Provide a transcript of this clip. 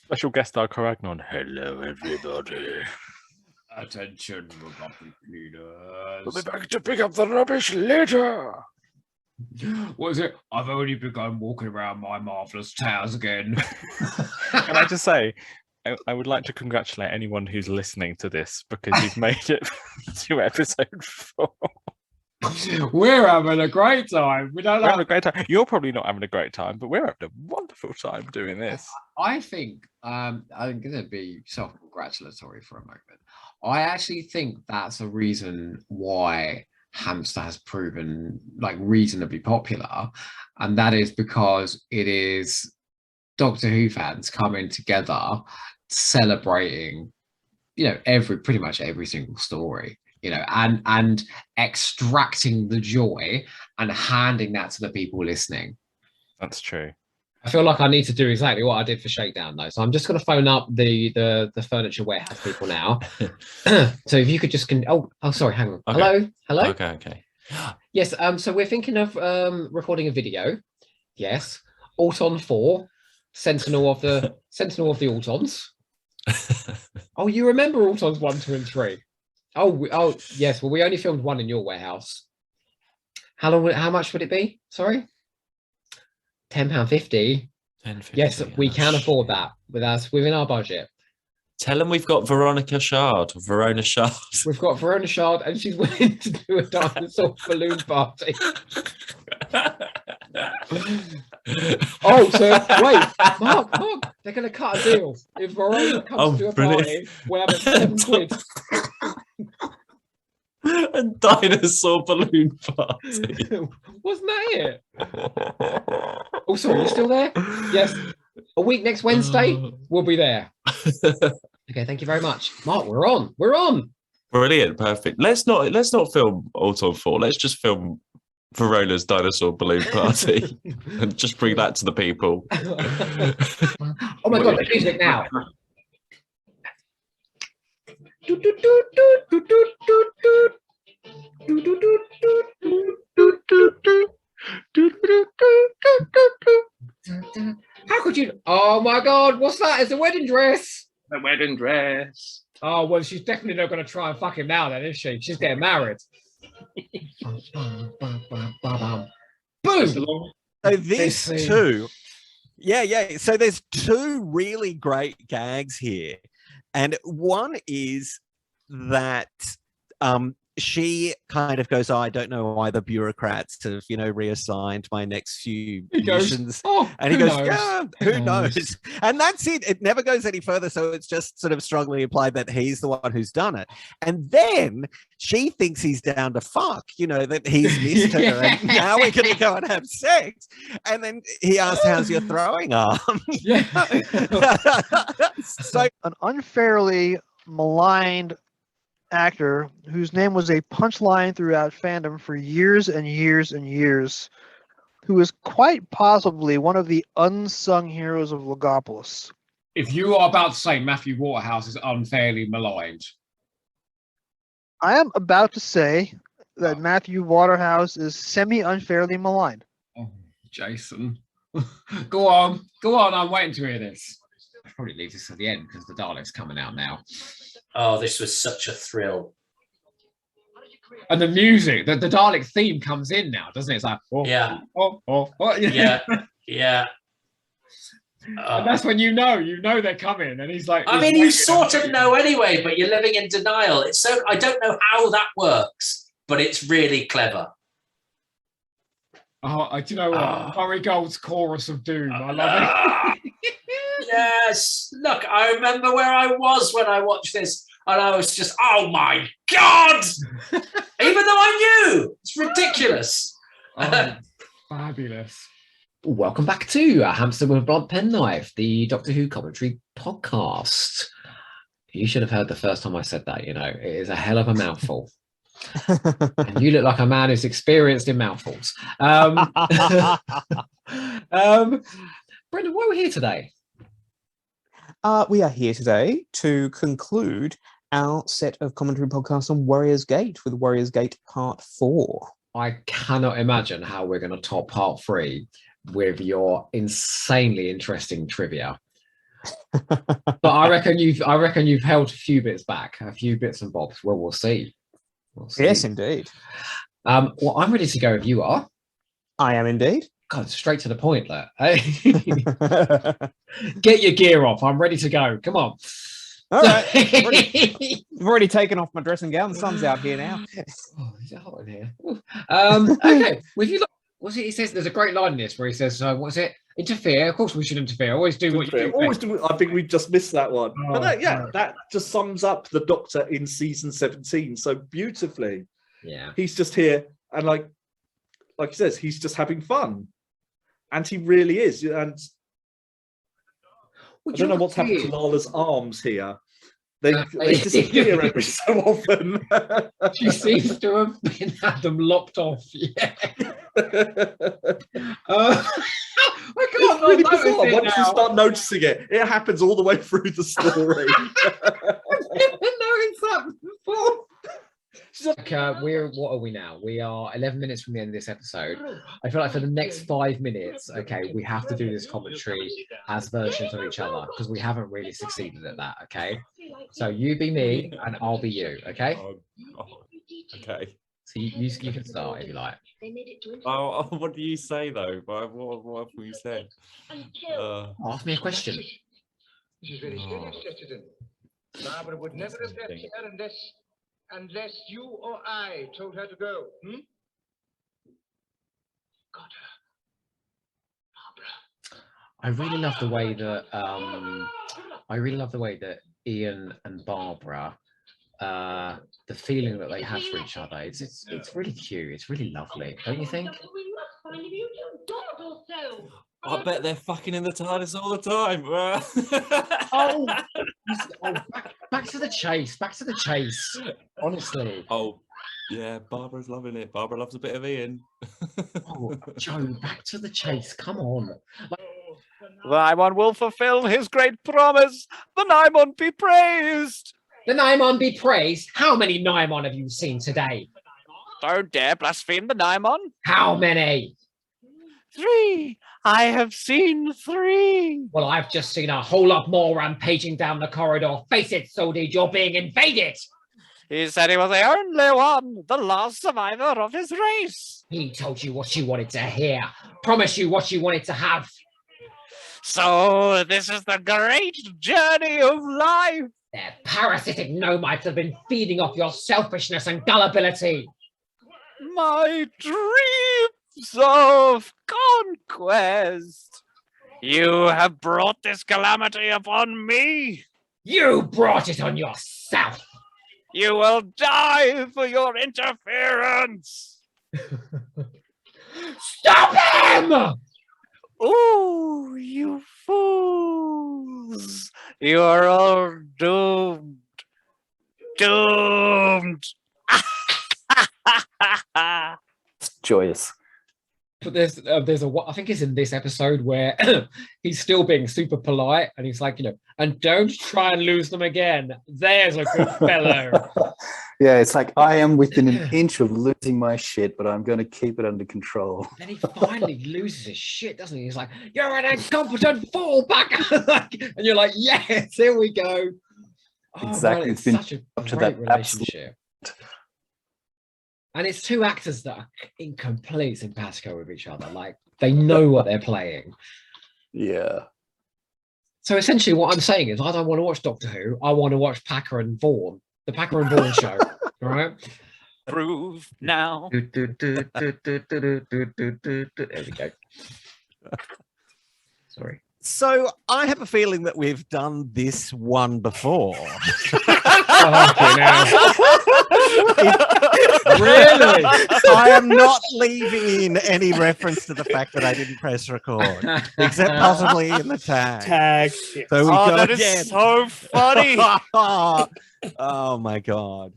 Special guest star Caragnon. Hello, everybody. Attention, rubbish We'll be cleaners. back to pick up the rubbish later. What is it? I've only begun walking around my marvelous towers again. Can I just say, I would like to congratulate anyone who's listening to this because you've made it to episode 4. We're having a great time. We don't We're having a know. great time. You're probably not having a great time, but we're having a wonderful time doing this. I think I'm going to be self-congratulatory for a moment. I actually think that's a reason why Hamster has proven like reasonably popular, and that is because it is Doctor Who fans coming together, celebrating, pretty much every single story, and extracting the joy and handing that to the people listening. That's true. I feel like I need to do exactly what I did for Shakedown, though. So I'm just going to phone up the furniture warehouse people now. So if you could just sorry, hang on. Okay. Hello. Okay. Yes. So we're thinking of recording a video. Yes. Auton 4, Sentinel of the Autons. Oh, you remember Autons 1, 2, and 3? Oh yes. Well, we only filmed 1 in your warehouse. How much would it be? Sorry. £10.50. Yes, we can afford that within our budget. Tell them we've got Verona Shard. We've got Verona Shard, and she's willing to do a dinosaur balloon party. Oh, so wait, Mark, they're going to cut a deal. If Verona comes to a party, we'll have it £7. A dinosaur balloon party. Wasn't that it? Oh, sorry, you still there? Yes. A week next Wednesday, we'll be there. Okay, thank you very much. Mark, we're on. Brilliant, perfect. Let's not film Autumn 4. Let's just film Verona's dinosaur balloon party and just bring that to the people. Oh my god, the music now. How could you? Oh my god, what's that? It's a wedding dress. The wedding dress. Oh well, she's definitely not going to try and fuck him now, then, is she? She's getting married. Boom. So these two, yeah. So there's 2 really great gags here, and one is that she kind of goes, I don't know why the bureaucrats have, reassigned my next few missions. And he goes, yeah, who knows? And that's it. It never goes any further. So it's just sort of strongly implied that he's the one who's done it. And then she thinks he's down to fuck, that he's missed her. And now we're going to go and have sex. And then he asks, how's your throwing arm? So an unfairly maligned actor whose name was a punchline throughout fandom for years and years and years, who is quite possibly one of the unsung heroes of Logopolis. If you are about to say Matthew Waterhouse is unfairly maligned, I am about to say that Matthew Waterhouse is semi-unfairly maligned. Oh, Jason. Go on, I'm waiting to hear this. I'll probably leave this at the end because the Dalek's coming out now. Oh, this was such a thrill. And the music, the Dalek theme comes in now, doesn't it? It's like, yeah. Yeah. And that's when you know they're coming. And he's like, I mean, you sort of know anyway, but you're living in denial. It's so, I don't know how that works, but it's really clever. Oh, do you know what? Murray Gold's Chorus of Doom. I love it. Yes. Look, I remember where I was when I watched this, and I was just, oh my God! Even though I knew. It's ridiculous. Oh, fabulous. Welcome back to Hamster with a Blunt Penknife, the Doctor Who commentary podcast. You should have heard the first time I said that, It is a hell of a mouthful. And you look like a man who's experienced in mouthfuls. Brendan, why are we here today? We are here today to conclude our set of commentary podcasts on Warriors Gate with Warriors Gate Part 4. I cannot imagine how we're going to top Part 3 with your insanely interesting trivia. But I reckon you've held a few bits back, a few bits and bobs. Well, we'll see. We'll see. Yes, indeed. Well, I'm ready to go if you are. I am indeed. God, straight to the point there. Get your gear off. I'm ready to go. Come on. All right. I've already taken off my dressing gown. The sun's out here now. Oh, is it hot in here? Okay. Well, if you look, what's it? He says there's a great line in this where he says, "What's it? Interfere? Of course we should interfere. Always do what you do." Always do. I think we just missed that one. Oh, But no. that just sums up the Doctor in season 17 so beautifully. Yeah. He's just here, and like he says, he's just having fun, and he really is. And I don't know what's happened to Lala's arms here. They disappear every so often. She seems to have had them lopped off. Yeah. I can't It's really not bizarre. notice it Once you now. start noticing it, it happens all the way through the story. I didn't notice that before. What are we now? We are 11 minutes from the end of this episode. I feel like for the next 5 minutes, okay, we have to do this commentary as versions of each other because we haven't really succeeded at that, okay? So you be me and I'll be you, okay? Okay. So you can start if you like. Oh, what do you say though? What have we said? Ask me a question. She's very serious, Chesterton. Barbara would never have left here unless you or I told her to go. Got her. Barbara. I really love the way that Ian and Barbara, the feeling that they have for each other, it's really cute. It's really lovely, don't you think? I bet they're fucking in the TARDIS all the time. Back to the chase. Back to the chase. Honestly. Oh, yeah, Barbara's loving it. Barbara loves a bit of Ian. Oh, Joe, back to the chase. Come on. The Naimon will fulfill his great promise. The Naimon be praised. The Naimon be praised. How many Naimon have you seen today? Don't dare blaspheme the Naimon. How many? 3. I have seen 3. Well, I've just seen a whole lot more rampaging down the corridor. Face it, Sodid, you're being invaded. He said he was the only one, the last survivor of his race. He told you what you wanted to hear. Promised you what you wanted to have. So this is the great journey of life. Their parasitic nomites have been feeding off your selfishness and gullibility. My dreams of conquest. You have brought this calamity upon me. You brought it on yourself. You will die for your interference. Stop him! Oh, you fools. You are all doomed. Doomed. Joyous. But there's I think it's in this episode where he's still being super polite and he's like, and don't try and lose them again. There's a good fellow. Yeah, it's like I am within an inch of losing my shit, but I'm going to keep it under control. Then he finally loses his shit, doesn't he? He's like, "You're an incompetent fool, back," and you're like, "Yes, here we go." Oh, Exactly. Man, It's been such a up to great that relationship. And it's two actors that are in complete simpatico with each other. Like they know what they're playing. Yeah. So essentially, what I'm saying is, I don't want to watch Doctor Who. I want to watch Packer and Vaughan, the Packer and Vaughan show. All right. Prove now. There we go. Sorry. So I have a feeling that we've done this one before. Really? I am not leaving in any reference to the fact that I didn't press record, except possibly in the tag. So we go that again. is so funny. Oh my god.